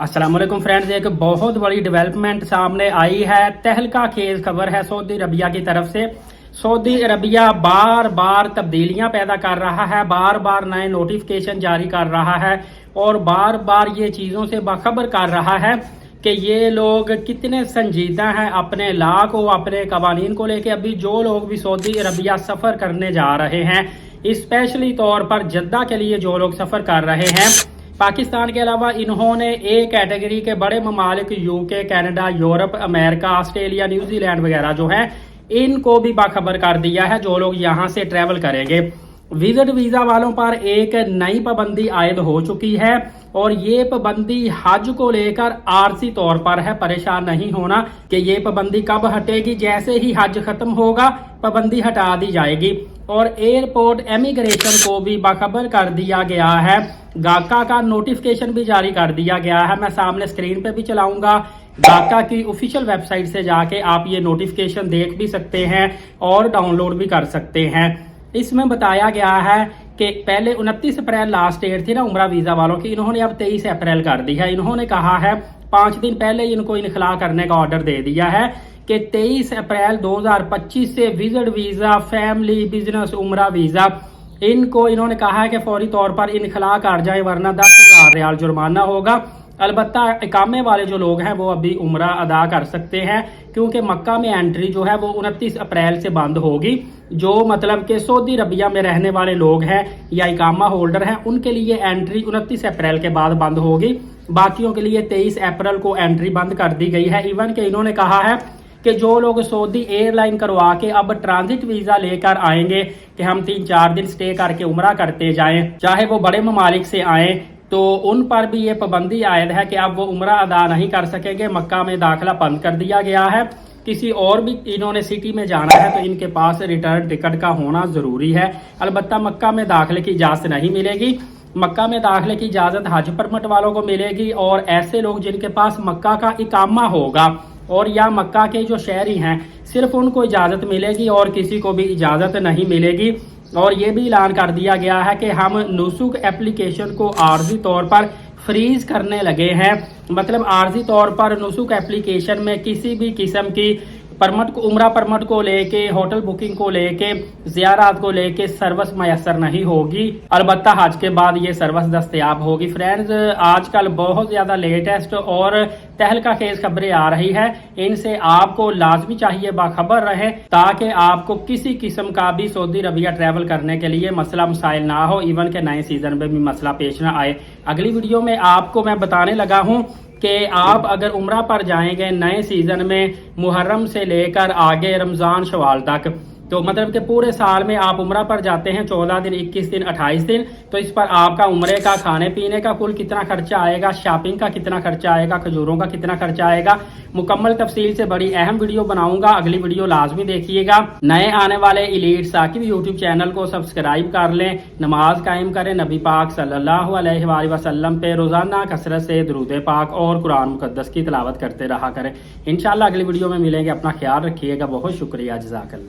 अस्सलाम वालेकुम फ्रेंड्स, एक बहुत बड़ी डेवलपमेंट सामने आई है। तहलका खेज खबर है सऊदी अरबिया की तरफ से। सऊदी अरबिया बार बार तब्दीलियां पैदा कर रहा है, बार बार नए नोटिफिकेशन जारी कर रहा है और बार बार ये चीज़ों से बाखबर कर रहा है कि ये लोग कितने संजीदा हैं अपने ला को, अपने कवानीन को लेके। अभी जो लोग भी सऊदी अरबिया सफ़र करने जा रहे हैं, स्पेशली तौर पर जद्दा के लिए जो लोग सफ़र कर रहे हैं, पाकिस्तान के अलावा इन्होंने ए कैटेगरी के बड़े ममालिक UK, Canada, Europe, America, Australia, New Zealand वगैरह जो है इनको भी बाखबर कर दिया है जो लोग यहाँ से ट्रैवल करेंगे। विजिट वीज़ा वालों पर एक नई पाबंदी आयद हो चुकी है और ये पाबंदी हज को लेकर आरसी तौर पर है। परेशान नहीं होना कि ये पाबंदी कब हटेगी, जैसे ही हज खत्म होगा पाबंदी हटा दी जाएगी। और एयरपोर्ट इमिग्रेशन को भी बाखबर कर दिया गया है, गाका का नोटिफिकेशन भी जारी कर दिया गया है। मैं सामने स्क्रीन पे भी चलाऊंगा, गाका की ऑफिशियल वेबसाइट से जाके आप ये नोटिफिकेशन देख भी सकते हैं और डाउनलोड भी कर सकते हैं। इसमें बताया गया है कि पहले 29 अप्रैल लास्ट डेट थी ना उम्रा वीज़ा वालों की, इन्होंने अब 23 अप्रैल कर दी है। इन्होंने कहा है 5 दिन पहले इनको इनखला करने का ऑर्डर दे दिया है कि 23 अप्रैल 2025 से विजिट वीज़ा, फैमिली, बिजनेस, उम्रा वीज़ा इनको इन्होंने कहा है कि फौरी तौर पर इनखला कर जाए वरना 10,000 रियाल जुर्माना होगा। अलबत्ता इकामे वाले जो लोग हैं वो अभी उम्रा अदा कर सकते हैं क्योंकि मक्का में एंट्री जो है वो 29 अप्रैल से बंद होगी। जो मतलब कि सऊदी अरबिया में रहने वाले लोग हैं या इकामा होल्डर हैं उनके लिए एंट्री 29 अप्रैल के बाद बंद होगी। बाकियों के लिए 23 अप्रैल को एंट्री बंद कर दी गई है। इवन के इन्होंने कहा है कि जो लोग सऊदी एयरलाइन करवा के अब ट्रांजिट वीज़ा लेकर आएंगे कि हम 3-4 दिन स्टे करके उम्रा करते जाएं, चाहे वो बड़े ममालिक से आएँ, तो उन पर भी ये पाबंदी आयद है कि अब वो उम्रा अदा नहीं कर सकेंगे। मक्का में दाखिला बंद कर दिया गया है। किसी और भी इन्होंने सिटी में जाना है तो इनके पास रिटर्न टिकट का होना ज़रूरी है। अलबत्ता मक्का में दाखिले की इजाज़त नहीं मिलेगी। मक्का में दाखिले की इजाज़त हज परमिट वालों को मिलेगी और ऐसे लोग जिनके पास मक्का का इकामा होगा और या मक्का के जो शहरी हैं सिर्फ उनको इजाज़त मिलेगी और किसी को भी इजाज़त नहीं मिलेगी। और ये भी ऐलान कर दिया गया है कि हम नुसुक एप्लीकेशन को आर्जी तौर पर फ्रीज करने लगे हैं। मतलब आर्जी तौर पर नुसुक एप्लीकेशन में किसी भी किस्म की परमिट को, उम्रा परमिट को लेके, होटल बुकिंग को लेके, ज़ियारत को लेके सर्विस मैसर नहीं होगी। अलबत्ता हज के बाद ये सर्विस दस्तयाब होगी। फ्रेंड्स, आजकल बहुत ज़्यादा लेटेस्ट और तहलका खेज खबरें आ रही है, इनसे आपको लाजमी चाहिए बाखबर रहें ताकि आपको किसी किस्म का भी सऊदी अरबिया ट्रैवल करने के लिए मसला मसाइल ना हो, इवन के नए सीजन में भी मसला पेश ना आए। अगली वीडियो में आपको मैं बताने लगा हूँ कि आप अगर उम्रा पर जाएंगे नए सीजन में मुहर्रम से लेकर आगे रमज़ान शवाल तक, तो मतलब कि पूरे साल में आप उम्रा पर जाते हैं 14 दिन, 21 दिन, 28 दिन, तो इस पर आपका उम्रे का, खाने पीने का कुल कितना खर्चा आएगा, शॉपिंग का कितना खर्चा आएगा, खजूरों का कितना खर्चा आएगा, मुकम्मल तफसील से बड़ी अहम वीडियो बनाऊंगा। अगली वीडियो लाजमी देखिएगा। नए आने वाले एलीट साकिब यूट्यूब चैनल को सब्सक्राइब कर लें, नमाज कायम करें, नबी पाक सल्लल्लाहु अलैहि वसल्लम पे रोजाना कसरत से दुरूद पाक और कुरान मुकद्दस की तिलावत करते रहा करें। इंशाल्लाह अगली वीडियो में मिलेंगे। अपना ख्याल रखिएगा। बहुत शुक्रिया। जज़ाकल्लाह।